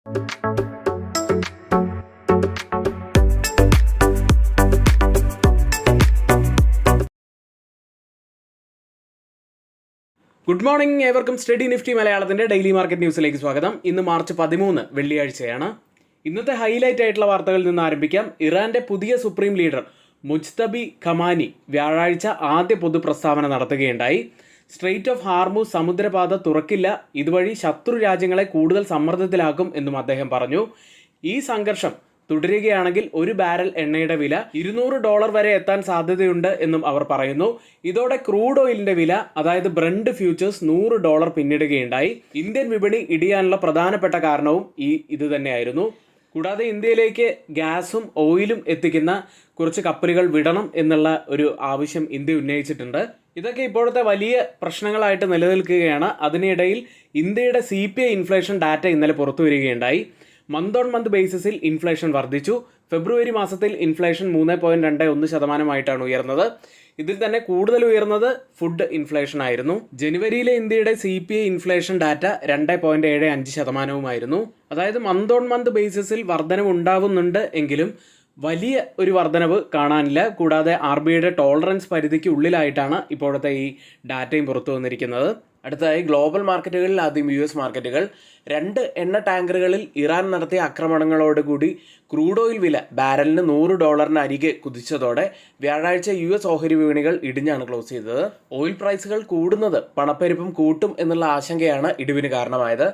Good morning, ഏവർക്കും study Nifty മലയാളത്തിൻ്റെ daily market ന്യൂസിലേക്ക് സ്വാഗതം. ഇന്ന് മാർച്ച് 13 വെള്ളിയാഴ്ചയാണ്. ഇന്നത്തെ ഹൈലൈറ്റ് ആയിട്ടുള്ള വാർത്തകളിൽ നിന്ന് ആരംഭിക്കാം. ഇറാന്റെ പുതിയ സുപ്രീം ലീഡർ മുജ്തബി ഖമാനി വ്യാഴാഴ്ച ആദ്യ പൊതുപ്രസ്താവന നടത്തുകയുണ്ടായി. സ്ട്രെയിറ്റ് ഓഫ് ഹാർമൂസ് സമുദ്രപാത തുറക്കില്ല, ഇതുവഴി ശത്രു രാജ്യങ്ങളെ കൂടുതൽ സമ്മർദ്ദത്തിലാക്കും എന്നും അദ്ദേഹം പറഞ്ഞു. ഈ സംഘർഷം തുടരുകയാണെങ്കിൽ ഒരു ബാരൽ എണ്ണയുടെ വില $200 വരെ എത്താൻ സാധ്യതയുണ്ട് എന്നും അവർ പറയുന്നു. ഇതോടെ ക്രൂഡ് ഓയിലിന്റെ വില, അതായത് ബ്രണ്ട് ഫ്യൂച്ചേഴ്സ്, $100 പിന്നിടുകയുണ്ടായി. ഇന്ത്യൻ വിപണി ഇടിയാനുള്ള പ്രധാനപ്പെട്ട കാരണവും ഇത് തന്നെയായിരുന്നു. കൂടാതെ ഇന്ത്യയിലേക്ക് ഗ്യാസും ഓയിലും എത്തിക്കുന്ന കുറച്ച് കപ്പലുകൾ വിടണം എന്നുള്ള ഒരു ആവശ്യം ഇന്ത്യ ഉന്നയിച്ചിട്ടുണ്ട്. ഇതൊക്കെ ഇപ്പോഴത്തെ വലിയ പ്രശ്നങ്ങളായിട്ട് നിലനിൽക്കുകയാണ്. അതിനിടയിൽ ഇന്ത്യയുടെ CPI ഇൻഫ്ലേഷൻ ഡാറ്റ ഇന്നലെ പുറത്തു വരികയുണ്ടായി. മന്ത് ഓൺ മന്ത് ബേസിസിൽ ഇൻഫ്ലേഷൻ വർദ്ധിച്ചു. ഫെബ്രുവരി മാസത്തിൽ ഇൻഫ്ലേഷൻ 3.21% ഉയർന്നത്. ഇതിൽ തന്നെ കൂടുതൽ ഉയർന്നത് ഫുഡ് ഇൻഫ്ലേഷൻ ആയിരുന്നു. ജനുവരിയിലെ ഇന്ത്യയുടെ CPI ഇൻഫ്ലേഷൻ ഡാറ്റ 2.75%. അതായത് മന്ത് ഓൺ മന്ത് ബേസിസിൽ വർധനവ് ഉണ്ടാവുന്നുണ്ട് എങ്കിലും വലിയ ഒരു വർധനവ് കാണാനില്ല. കൂടാതെ RBIയുടെ ടോളറൻസ് പരിധിക്ക് ഉള്ളിലായിട്ടാണ് ഇപ്പോഴത്തെ ഈ ഡാറ്റയും പുറത്തു വന്നിരിക്കുന്നത്. അടുത്തതായി ഗ്ലോബൽ മാർക്കറ്റുകളിൽ ആദ്യം US മാർക്കറ്റുകൾ. 2 എണ്ണ ടാങ്കറുകളിൽ ഇറാൻ നടത്തിയ ആക്രമണങ്ങളോടുകൂടി ക്രൂഡ് ഓയിൽ വില ബാരലിന് $100 അരികെ കുതിച്ചതോടെ വ്യാഴാഴ്ച US ഓഹരി വിപണികൾ ഇടിഞ്ഞാണ് ക്ലോസ് ചെയ്തത്. ഓയിൽ പ്രൈസുകൾ കൂടുന്നത് പണപ്പെരുപ്പം കൂട്ടും എന്നുള്ള ആശങ്കയാണ് ഇടിവിന് കാരണമായത്.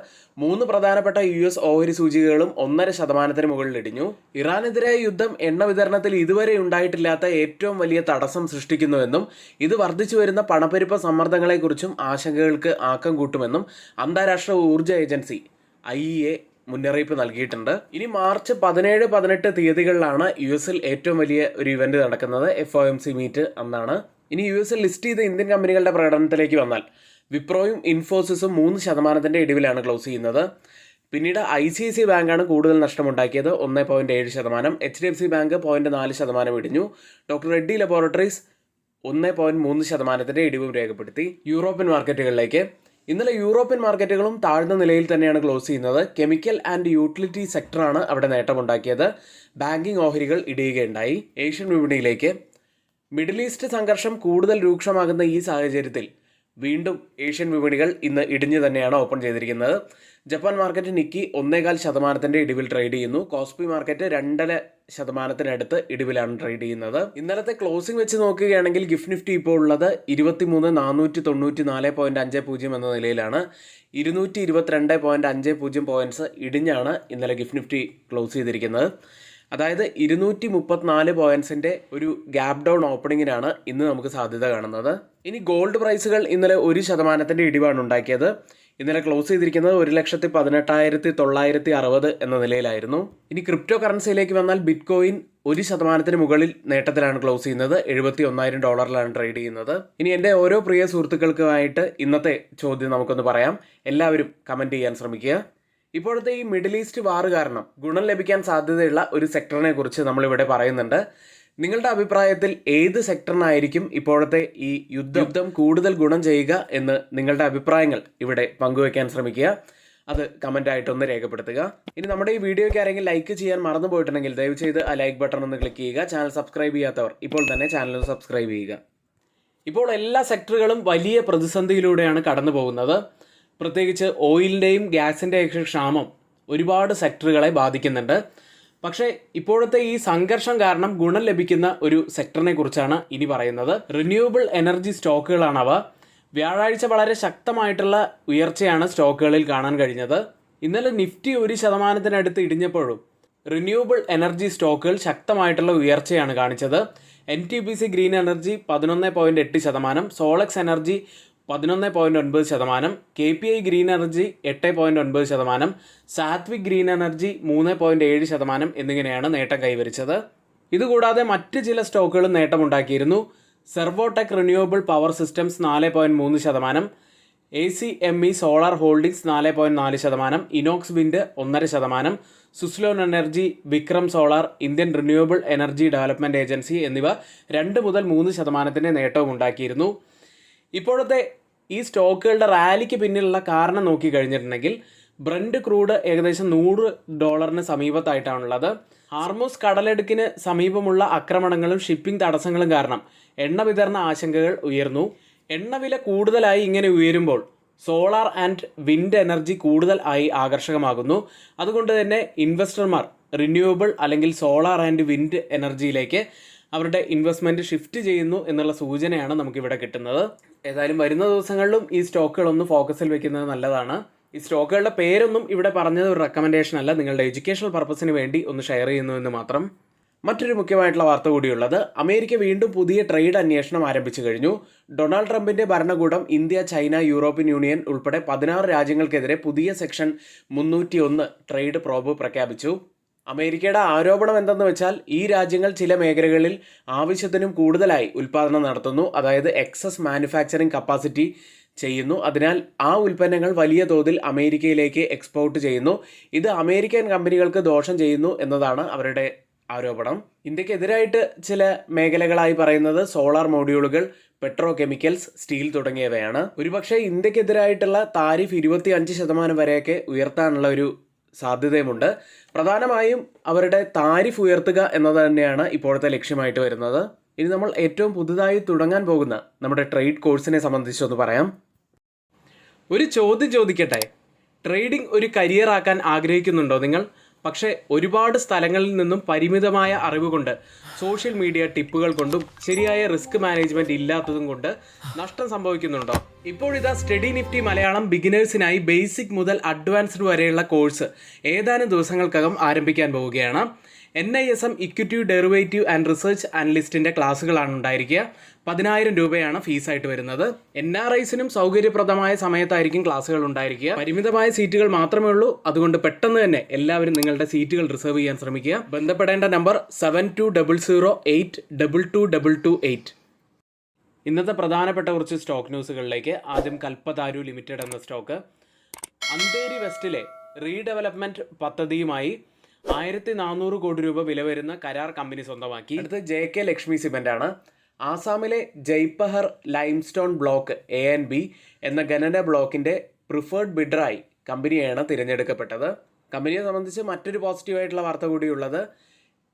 3 പ്രധാനപ്പെട്ട US ഓഹരി സൂചികകളും 1.5% മുകളിൽ ഇടിഞ്ഞു. ഇറാനെതിരായ യുദ്ധം എണ്ണ വിതരണത്തിൽ ഇതുവരെ ഉണ്ടായിട്ടില്ലാത്ത ഏറ്റവും വലിയ തടസ്സം സൃഷ്ടിക്കുന്നുവെന്നും ഇത് വർദ്ധിച്ചു വരുന്ന പണപ്പെരുപ്പ സമ്മർദ്ദങ്ങളെക്കുറിച്ചും ആശങ്കകൾക്ക് ആക്കം കൂട്ടുമെന്നും അന്താരാഷ്ട്ര ഊർജ്ജ ഏജൻസി IEA മുന്നറിയിപ്പ് നൽകിയിട്ടുണ്ട്. ഇനി മാർച്ച് 17, 18 തീയതികളിലാണ് US-ൽ ഏറ്റവും വലിയ ഒരു ഇവന്റ് നടക്കുന്നത്. FOMC മീറ്റ് അന്നാണ്. ഇനി US-ൽ ലിസ്റ്റ് ചെയ്ത ഇന്ത്യൻ കമ്പനികളുടെ പ്രകടനത്തിലേക്ക് വന്നാൽ വിപ്രോയും ഇൻഫോസിസും 3% ഇടിവിലാണ് ക്ലോസ് ചെയ്യുന്നത്. പിന്നീട് ICICI ബാങ്കാണ് കൂടുതൽ നഷ്ടമുണ്ടാക്കിയത്, 1.7%. HDFC ബാങ്ക് 0.4% ഇടിഞ്ഞു. ഡോക്ടർ റെഡ്ഡി ലബോറട്ടറീസ് 1.3% ഇടിവും രേഖപ്പെടുത്തി. യൂറോപ്യൻ മാർക്കറ്റുകളിലേക്ക്. ഇന്നലെ യൂറോപ്യൻ മാർക്കറ്റുകളും താഴ്ന്ന നിലയിൽ തന്നെയാണ് ക്ലോസ് ചെയ്യുന്നത്. കെമിക്കൽ ആൻഡ് യൂട്ടിലിറ്റി സെക്ടറാണ് അവിടെ നേട്ടമുണ്ടാക്കിയത്. ബാങ്കിംഗ് ഓഹരികൾ ഇടിയുകയുണ്ടായി. ഏഷ്യൻ വിപണിയിലേക്ക്. മിഡിൽ ഈസ്റ്റ് സംഘർഷം കൂടുതൽ രൂക്ഷമാകുന്ന ഈ സാഹചര്യത്തിൽ വീണ്ടും ഏഷ്യൻ വിപണികൾ ഇന്ന് ഇടിഞ്ഞു തന്നെയാണ് ഓപ്പൺ ചെയ്തിരിക്കുന്നത്. ജപ്പാൻ മാർക്കറ്റ് നിക്കി 1.25% ഇടിവിൽ ട്രേഡ് ചെയ്യുന്നു. കോസ്പി മാർക്കറ്റ് 2% ഇടിവിലാണ് ട്രേഡ് ചെയ്യുന്നത്. ഇന്നലത്തെ ക്ലോസിംഗ് വെച്ച് നോക്കുകയാണെങ്കിൽ ഗിഫ്റ്റ് നിഫ്റ്റി ഇപ്പോൾ ഉള്ളത് 23,494.50 എന്ന നിലയിലാണ്. 222.50 പോയിന്റ്സ് ഇടിഞ്ഞാണ് ഇന്നലെ ഗിഫ്റ്റ് നിഫ്റ്റി ക്ലോസ് ചെയ്തിരിക്കുന്നത്. അതായത് 234 പോയിന്റ്സിന്റെ ഒരു ഗ്യാപ് ഡൗൺ ഓപ്പണിങ്ങിനാണ് ഇന്ന് നമുക്ക് സാധ്യത കാണുന്നത്. ഇനി ഗോൾഡ് പ്രൈസുകൾ ഇന്നലെ 1% ഇടിവാണ് ഉണ്ടാക്കിയത്. ഇന്നലെ ക്ലോസ് ചെയ്തിരിക്കുന്നത് 1,18,960 എന്ന നിലയിലായിരുന്നു. ഇനി ക്രിപ്റ്റോ കറൻസിയിലേക്ക് വന്നാൽ ബിറ്റ് കോയിൻ 1% മുകളിൽ നേട്ടത്തിലാണ് ക്ലോസ് ചെയ്യുന്നത്. $71,000 ട്രേഡ് ചെയ്യുന്നത്. ഇനി എൻ്റെ ഓരോ പ്രിയ സുഹൃത്തുക്കൾക്കുമായിട്ട് ഇന്നത്തെ ചോദ്യം നമുക്കൊന്ന് പറയാം. എല്ലാവരും കമൻറ്റ് ചെയ്യാൻ ശ്രമിക്കുക. ഇപ്പോഴത്തെ ഈ മിഡിൽ ഈസ്റ്റ് വാർ കാരണം ഗുണം ലഭിക്കാൻ സാധ്യതയുള്ള ഒരു സെക്ടറിനെ കുറിച്ച് നമ്മളിവിടെ പറയുന്നുണ്ട്. നിങ്ങളുടെ അഭിപ്രായത്തിൽ ഏത് സെക്ടറിനായിരിക്കും ഇപ്പോഴത്തെ ഈ യുദ്ധം കൂടുതൽ ഗുണം ചെയ്യുക എന്ന് നിങ്ങളുടെ അഭിപ്രായങ്ങൾ ഇവിടെ പങ്കുവയ്ക്കാൻ ശ്രമിക്കുക. അത് കമൻ്റായിട്ടൊന്ന് രേഖപ്പെടുത്തുക. ഇനി നമ്മുടെ ഈ വീഡിയോയ്ക്ക് ആരെങ്കിലും ലൈക്ക് ചെയ്യാൻ മറന്നു പോയിട്ടുണ്ടെങ്കിൽ ദയവ് ചെയ്ത് ആ ലൈക്ക് ബട്ടൺ ഒന്ന് ക്ലിക്ക് ചെയ്യുക. ചാനൽ സബ്സ്ക്രൈബ് ചെയ്യാത്തവർ ഇപ്പോൾ തന്നെ ചാനൽ സബ്സ്ക്രൈബ് ചെയ്യുക. ഇപ്പോൾ എല്ലാ സെക്ടറുകളും വലിയ പ്രതിസന്ധിയിലൂടെയാണ് കടന്നു പോകുന്നത്. പ്രത്യേകിച്ച് ഓയിലിൻ്റെയും ഗ്യാസിൻ്റെയൊക്കെ ക്ഷാമം ഒരുപാട് സെക്ടറുകളെ ബാധിക്കുന്നുണ്ട്. പക്ഷേ ഇപ്പോഴത്തെ ഈ സംഘർഷം കാരണം ഗുണം ലഭിക്കുന്ന ഒരു സെക്ടറിനെ കുറിച്ചാണ് ഇനി പറയുന്നത്. റിന്യൂവബിൾ എനർജി സ്റ്റോക്കുകളാണവ. വ്യാഴാഴ്ച വളരെ ശക്തമായിട്ടുള്ള ഉയർച്ചയാണ് സ്റ്റോക്കുകളിൽ കാണാൻ കഴിഞ്ഞത്. ഇന്നലെ നിഫ്റ്റി 1% ഇടിഞ്ഞപ്പോഴും റിന്യൂവബിൾ എനർജി സ്റ്റോക്കുകൾ ശക്തമായിട്ടുള്ള ഉയർച്ചയാണ് കാണിച്ചത്. NTPC green energy 11.8%, Solex energy 11.9%, KPI green energy 8.9%, Saatvik green energy 3.7% എന്നിങ്ങനെയാണ് നേട്ടം കൈവരിച്ചത്. ഇതുകൂടാതെ മറ്റ് ചില സ്റ്റോക്കുകളും നേട്ടമുണ്ടാക്കിയിരുന്നു. Servotech renewable power systems 4.3%, ACME solar holdings 4.4%, Inox wind 1.5%, Suzlon energy, Vikram solar, Indian renewable energy development agency എന്നിവ 2 മുതൽ 3% നേട്ടവും ഉണ്ടാക്കിയിരുന്നു. ഇപ്പോഴത്തെ ഈ സ്റ്റോക്കുകളുടെ റാലിക്ക് പിന്നിലുള്ള കാരണം നോക്കി കഴിഞ്ഞിട്ടുണ്ടെങ്കിൽ ബ്രന്റ് ക്രൂഡ് ഏകദേശം $100 സമീപത്തായിട്ടാണുള്ളത്. ഹാർമൂസ് കടലെടുക്കിന് സമീപമുള്ള ആക്രമണങ്ങളും ഷിപ്പിംഗ് തടസ്സങ്ങളും കാരണം എണ്ണ വിതരണ ആശങ്കകൾ ഉയർന്നു. എണ്ണവില കൂടുതലായി ഇങ്ങനെ ഉയരുമ്പോൾ സോളാർ ആൻഡ് വിൻഡ് എനർജി കൂടുതൽ ആയി ആകർഷകമാകുന്നു. അതുകൊണ്ട് തന്നെ ഇൻവെസ്റ്റർമാർ റിന്യൂവബിൾ അല്ലെങ്കിൽ സോളാർ ആൻഡ് വിൻഡ് എനർജിയിലേക്ക് അവരുടെ ഇൻവെസ്റ്റ്മെൻറ്റ് ഷിഫ്റ്റ് ചെയ്യുന്നു എന്നുള്ള സൂചനയാണ് നമുക്കിവിടെ കിട്ടുന്നത്. ഏതായാലും വരുന്ന ദിവസങ്ങളിലും ഈ സ്റ്റോക്കുകളൊന്ന് ഫോക്കസിൽ വെക്കുന്നത് നല്ലതാണ്. ഈ സ്റ്റോക്കുകളുടെ പേരൊന്നും ഇവിടെ പറഞ്ഞത് ഒരു റെക്കമെൻഡേഷൻ അല്ല, നിങ്ങളുടെ എഡ്യൂക്കേഷണൽ പർപ്പസിന് വേണ്ടി ഒന്ന് ഷെയർ ചെയ്യുന്നു എന്ന് മാത്രം. മറ്റൊരു മുഖ്യമായിട്ടുള്ള വാർത്ത കൂടിയുള്ളത്, അമേരിക്ക വീണ്ടും പുതിയ ട്രേഡ് അന്വേഷണം ആരംഭിച്ചു കഴിഞ്ഞു. ഡൊണാൾഡ് ട്രംപിന്റെ ഭരണകൂടം ഇന്ത്യ, ചൈന, യൂറോപ്യൻ യൂണിയൻ ഉൾപ്പെടെ 16 രാജ്യങ്ങൾക്കെതിരെ പുതിയ സെക്ഷൻ 301 ട്രേഡ് പ്രോബ് പ്രഖ്യാപിച്ചു. അമേരിക്കയുടെ ആരോപണം എന്തെന്ന് വെച്ചാൽ ഈ രാജ്യങ്ങൾ ചില മേഖലകളിൽ ആവശ്യത്തിനും കൂടുതലായി ഉൽപ്പാദനം നടത്തുന്നു, അതായത് എക്സസ് മാനുഫാക്ചറിങ് കപ്പാസിറ്റി ചെയ്യുന്നു. അതിനാൽ ആ ഉൽപ്പന്നങ്ങൾ വലിയ തോതിൽ അമേരിക്കയിലേക്ക് എക്സ്പോർട്ട് ചെയ്യുന്നു. ഇത് അമേരിക്കൻ കമ്പനികൾക്ക് ദോഷം ചെയ്യുന്നു എന്നതാണ് അവരുടെ ആരോപണം. ഇന്ത്യക്കെതിരായിട്ട് ചില മേഖലകളായി പറയുന്നത് സോളാർ മോഡ്യൂളുകൾ, പെട്രോ കെമിക്കൽസ്, സ്റ്റീൽ തുടങ്ങിയവയാണ്. ഒരുപക്ഷെ ഇന്ത്യക്കെതിരായിട്ടുള്ള താരിഫ് 25% വരെയൊക്കെ ഉയർത്താനുള്ള ഒരു സാധ്യതയുമുണ്ട്. പ്രധാനമായും അവരുടെ താരിഫ് ഉയർത്തുക എന്നത് തന്നെയാണ് ഇപ്പോഴത്തെ ലക്ഷ്യമായിട്ട് വരുന്നത്. ഇനി നമ്മൾ ഏറ്റവും പുതുതായി തുടങ്ങാൻ പോകുന്ന നമ്മുടെ ട്രേഡ് കോഴ്സിനെ സംബന്ധിച്ചൊന്ന് പറയാം. ഒരു ചോദ്യം ചോദിക്കട്ടെ, ട്രേഡിംഗ് ഒരു കരിയർ ആക്കാൻ ആഗ്രഹിക്കുന്നുണ്ടോ നിങ്ങൾ? പക്ഷേ ഒരുപാട് സ്ഥലങ്ങളിൽ നിന്നും പരിമിതമായ അറിവ് കൊണ്ട്, സോഷ്യൽ മീഡിയ ടിപ്പുകൾ കൊണ്ടും ശരിയായ റിസ്ക് മാനേജ്മെന്റ് ഇല്ലാത്തതും കൊണ്ട് നഷ്ടം സംഭവിക്കുന്നുണ്ടോ? ഇപ്പോഴിതാ സ്റ്റഡി നിഫ്റ്റി മലയാളം ബിഗിനേഴ്സിനായി ബേസിക് മുതൽ അഡ്വാൻസ്ഡ് വരെയുള്ള കോഴ്സ് ഏതാനും ദിവസങ്ങൾക്കകം ആരംഭിക്കാൻ പോവുകയാണ്. NISM equity derivative and research അനലിസ്റ്റിൻ്റെ ക്ലാസ്സുകളാണ് ഉണ്ടായിരിക്കുക. 10,000 രൂപയാണ് ഫീസായിട്ട് വരുന്നത്. NRIസിനും സൗകര്യപ്രദമായ സമയത്തായിരിക്കും ക്ലാസ്സുകൾ ഉണ്ടായിരിക്കുക. പരിമിതമായ സീറ്റുകൾ മാത്രമേ ഉള്ളൂ. അതുകൊണ്ട് പെട്ടെന്ന് തന്നെ എല്ലാവരും നിങ്ങളുടെ സീറ്റുകൾ റിസർവ് ചെയ്യാൻ ശ്രമിക്കുക. ബന്ധപ്പെടേണ്ട നമ്പർ 7200822228. ഇന്നത്തെ പ്രധാനപ്പെട്ട കുറച്ച് സ്റ്റോക്ക് ന്യൂസുകളിലേക്ക്. ആദ്യം കൽപ്പതാരു ലിമിറ്റഡ് എന്ന സ്റ്റോക്ക് അന്തേരി വെസ്റ്റിലെ റീഡെവലപ്മെന്റ് പദ്ധതിയുമായി 1400 കോടി രൂപ വില വരുന്ന കരാർ കമ്പനി സ്വന്തമാക്കി. അടുത്ത് JK ലക്ഷ്മി സിമന്റ് ആണ്. ആസാമിലെ ജയ്പഹർ ലൈംസ്റ്റോൺ ബ്ലോക്ക് A&B എന്ന ഖനന ബ്ലോക്കിന്റെ പ്രിഫേർഡ് ബിഡറായി കമ്പനിയാണ് തിരഞ്ഞെടുക്കപ്പെട്ടത്. കമ്പനിയെ സംബന്ധിച്ച് മറ്റൊരു പോസിറ്റീവായിട്ടുള്ള വാർത്ത കൂടിയുള്ളത്,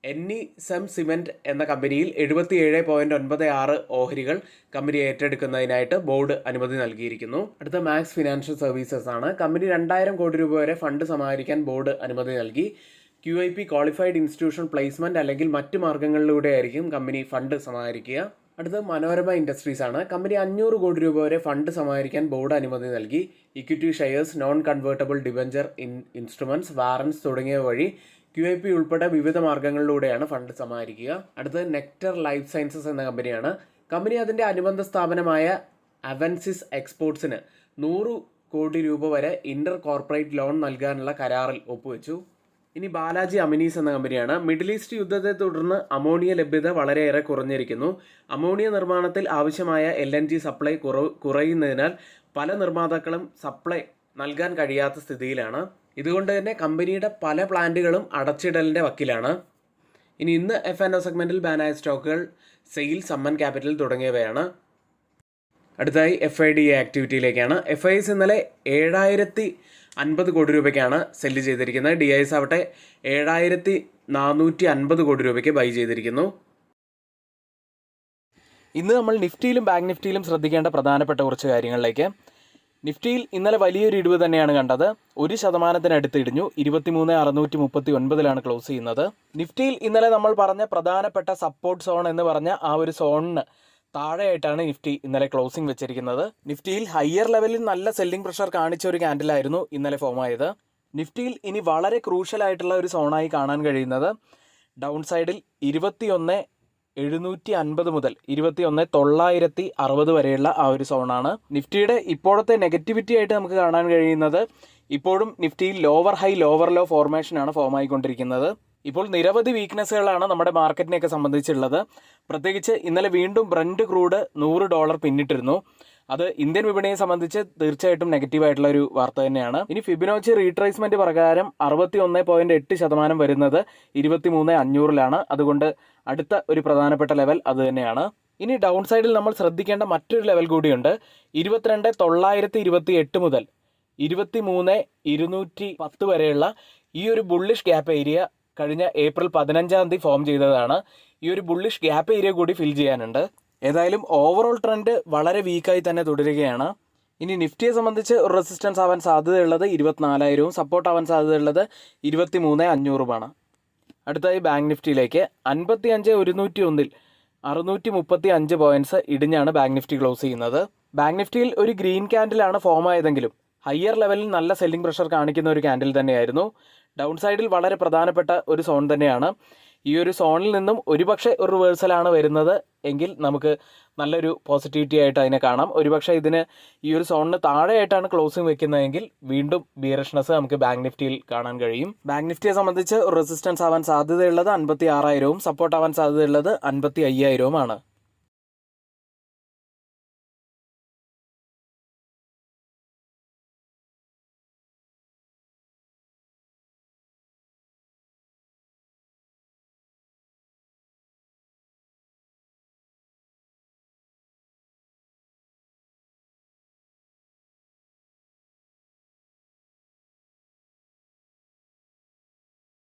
NISM സിമെന്റ് എന്ന കമ്പനിയിൽ 77.96 ഓഹരികൾ കമ്പനി ഏറ്റെടുക്കുന്നതിനായിട്ട് ബോർഡ് അനുമതി നൽകിയിരിക്കുന്നു. അടുത്ത മാക്സ് ഫിനാൻഷ്യൽ സർവീസസ് ആണ്. കമ്പനി 2000 കോടി രൂപ വരെ ഫണ്ട് സമാഹരിക്കാൻ ബോർഡ് അനുമതി നൽകി. QIP ക്വാളിഫൈഡ് ഇൻസ്റ്റിറ്റ്യൂഷൻ പ്ലേസ്മെന്റ് അല്ലെങ്കിൽ മറ്റ് മാർഗങ്ങളിലൂടെ ആയിരിക്കും കമ്പനി ഫണ്ട് സമാഹരിക്കുക. അടുത്ത മനോരമ ഇൻഡസ്ട്രീസ് ആണ്. കമ്പനി 500 കോടി രൂപ വരെ ഫണ്ട് സമാഹരിക്കാൻ ബോർഡ് അനുമതി നൽകി. Equity shares, non convertible debenture instruments, warrants തുടങ്ങിയവ വഴി QIP ഉൾപ്പെടെ വിവിധ മാർഗങ്ങളിലൂടെയാണ് ഫണ്ട് സമാഹരിക്കുക. അടുത്തത് നെക്ടർ ലൈഫ് സയൻസസ് എന്ന കമ്പനിയാണ്. കമ്പനി അതിൻ്റെ അനുബന്ധ സ്ഥാപനമായ അവൻസിസ് എക്സ്പോർട്സിന് 100 കോടി രൂപ വരെ ഇന്റർ കോർപ്പറേറ്റ് ലോൺ നൽകാനുള്ള കരാറിൽ ഒപ്പുവെച്ചു. ഇനി ബാലാജി അമിനീസ് എന്ന കമ്പനിയാണ്. മിഡിൽ ഈസ്റ്റ് യുദ്ധത്തെ തുടർന്ന് അമോണിയ ലഭ്യത വളരെയേറെ കുറഞ്ഞിരിക്കുന്നു. അമോണിയ നിർമ്മാണത്തിൽ ആവശ്യമായ LNG സപ്ലൈ കുറയുന്നതിനാൽ പല നിർമ്മാതാക്കളും സപ്ലൈ നൽകാൻ കഴിയാത്ത സ്ഥിതിയിലാണ്. ഇതുകൊണ്ട് തന്നെ കമ്പനിയുടെ പല പ്ലാന്റുകളും അടച്ചിടലിൻ്റെ വക്കിലാണ്. ഇന്ന് F&O സെഗ്മെന്റിൽ ബാനായ സ്റ്റോക്കുകൾ സെയിൽ, സമ്മൻ ക്യാപിറ്റൽ തുടങ്ങിയവയാണ്. അടുത്തായി FIDA ആക്ടിവിറ്റിയിലേക്കാണ്. FIS ഇന്നലെ 7050 കോടി രൂപയ്ക്കാണ് സെല്ല് ചെയ്തിരിക്കുന്നത്. DIS ആവട്ടെ 7450 കോടി രൂപയ്ക്ക് ബൈ ചെയ്തിരിക്കുന്നു. ഇന്ന് നമ്മൾ നിഫ്റ്റിയിലും ബാങ്ക് നിഫ്റ്റിയിലും ശ്രദ്ധിക്കേണ്ട പ്രധാനപ്പെട്ട കുറച്ച് കാര്യങ്ങളിലേക്ക്. നിഫ്റ്റിയിൽ ഇന്നലെ വലിയൊരു ഇടിവ് തന്നെയാണ് കണ്ടത്. 1% ഇടിഞ്ഞു. 23,639 ക്ലോസ് ചെയ്യുന്നത്. നിഫ്റ്റിയിൽ ഇന്നലെ നമ്മൾ പറഞ്ഞ പ്രധാനപ്പെട്ട സപ്പോർട്ട് സോൺ എന്ന് പറഞ്ഞ ആ ഒരു സോണിന് താഴെയായിട്ടാണ് നിഫ്റ്റി ഇന്നലെ ക്ലോസിംഗ് വെച്ചിരിക്കുന്നത്. നിഫ്റ്റിയിൽ ഹയർ ലെവലിൽ നല്ല സെല്ലിംഗ് പ്രഷർ കാണിച്ച ഒരു ക്യാൻഡിലായിരുന്നു ഇന്നലെ ഫോം ആയത്. നിഫ്റ്റിയിൽ ഇനി വളരെ ക്രൂഷ്യൽ ആയിട്ടുള്ള ഒരു സോണായി കാണാൻ കഴിയുന്നത് ഡൗൺ സൈഡിൽ 21,750 മുതൽ 21,960 വരെയുള്ള ആ ഒരു സോണാണ്. നിഫ്റ്റിയുടെ ഇപ്പോഴത്തെ നെഗറ്റിവിറ്റി ആയിട്ട് നമുക്ക് കാണാൻ കഴിയുന്നത് ഇപ്പോഴും നിഫ്റ്റിയിൽ ലോവർ ഹൈ ലോവർ ലോ ഫോർമേഷനാണ് ഫോം ആയിക്കൊണ്ടിരിക്കുന്നത്. ഇപ്പോൾ നിരവധി വീക്ക്നെസ്സുകളാണ് നമ്മുടെ മാർക്കറ്റിനെയൊക്കെ സംബന്ധിച്ചുള്ളത്. പ്രത്യേകിച്ച് ഇന്നലെ വീണ്ടും ബ്രന്റ് ക്രൂഡ് $100 പിന്നിട്ടിരുന്നു. അത് ഇന്ത്യൻ വിപണിയെ സംബന്ധിച്ച് തീർച്ചയായിട്ടും നെഗറ്റീവായിട്ടുള്ള ഒരു വാർത്ത തന്നെയാണ്. ഇനി ഫിബിനോച്ചി റീട്രേസ്മെന്റ് പ്രകാരം 61.8% വരുന്നത് 23,500 അതുകൊണ്ട് അടുത്ത ഒരു പ്രധാനപ്പെട്ട ലെവൽ അത് തന്നെയാണ്. ഇനി ഡൗൺ സൈഡിൽ നമ്മൾ ശ്രദ്ധിക്കേണ്ട മറ്റൊരു ലെവൽ കൂടിയുണ്ട്. 22,928 മുതൽ 23,210 വരെയുള്ള ഈ ഒരു ബുള്ളിഷ് ഗ്യാപ്പ് ഏരിയ കഴിഞ്ഞ ഏപ്രിൽ 15 ഫോം ചെയ്തതാണ്. ഈ ഒരു ബുള്ളിഷ് ഗ്യാപ്പ് ഏരിയ കൂടി ഫിൽ ചെയ്യാനുണ്ട്. ഏതായാലും ഓവറോൾ ട്രെൻഡ് വളരെ വീക്കായി തന്നെ തുടരുകയാണ്. ഇനി നിഫ്റ്റിയെ സംബന്ധിച്ച് ഒരു റെസിസ്റ്റൻസ് ആവാൻ സാധ്യതയുള്ളത് 24,000, സപ്പോർട്ട് ആവാൻ സാധ്യതയുള്ളത് 23,500. അടുത്തായി ബാങ്ക് നിഫ്റ്റിയിലേക്ക് 55,101 635 പോയിന്റ്സ് ഇടിഞ്ഞാണ് ബാങ്ക് നിഫ്റ്റി ക്ലോസ് ചെയ്യുന്നത്. ബാങ്ക് നിഫ്റ്റിയിൽ ഒരു ഗ്രീൻ ക്യാൻഡിലാണ് ഫോം ആയതെങ്കിലും ഹയർ ലെവലിൽ നല്ല സെല്ലിംഗ് പ്രഷർ കാണിക്കുന്ന ഒരു ക്യാൻഡിൽ തന്നെയായിരുന്നു. ഡൗൺ സൈഡിൽ വളരെ പ്രധാനപ്പെട്ട ഒരു സോൺ തന്നെയാണ്. ഈ ഒരു സോണിൽ നിന്നും ഒരുപക്ഷെ ഒരു റിവേഴ്സലാണ് വരുന്നത് എങ്കിൽ നമുക്ക് നല്ലൊരു പോസിറ്റിവിറ്റി ആയിട്ട് അതിനെ കാണാം. ഒരുപക്ഷെ ഇതിന് ഈ ഒരു സോണിന് താഴെയായിട്ടാണ് ക്ലോസിംഗ് വെക്കുന്നതെങ്കിൽ വീണ്ടും ബിയറിഷ്നെസ് നമുക്ക് ബാങ്ക് നിഫ്റ്റിയിൽ കാണാൻ കഴിയും. ബാങ്ക് നിഫ്റ്റിയെ സംബന്ധിച്ച് റെസിസ്റ്റൻസ് ആവാൻ സാധ്യതയുള്ളത് 56,000, സപ്പോർട്ട് ആവാൻ സാധ്യതയുള്ളത് 55,000.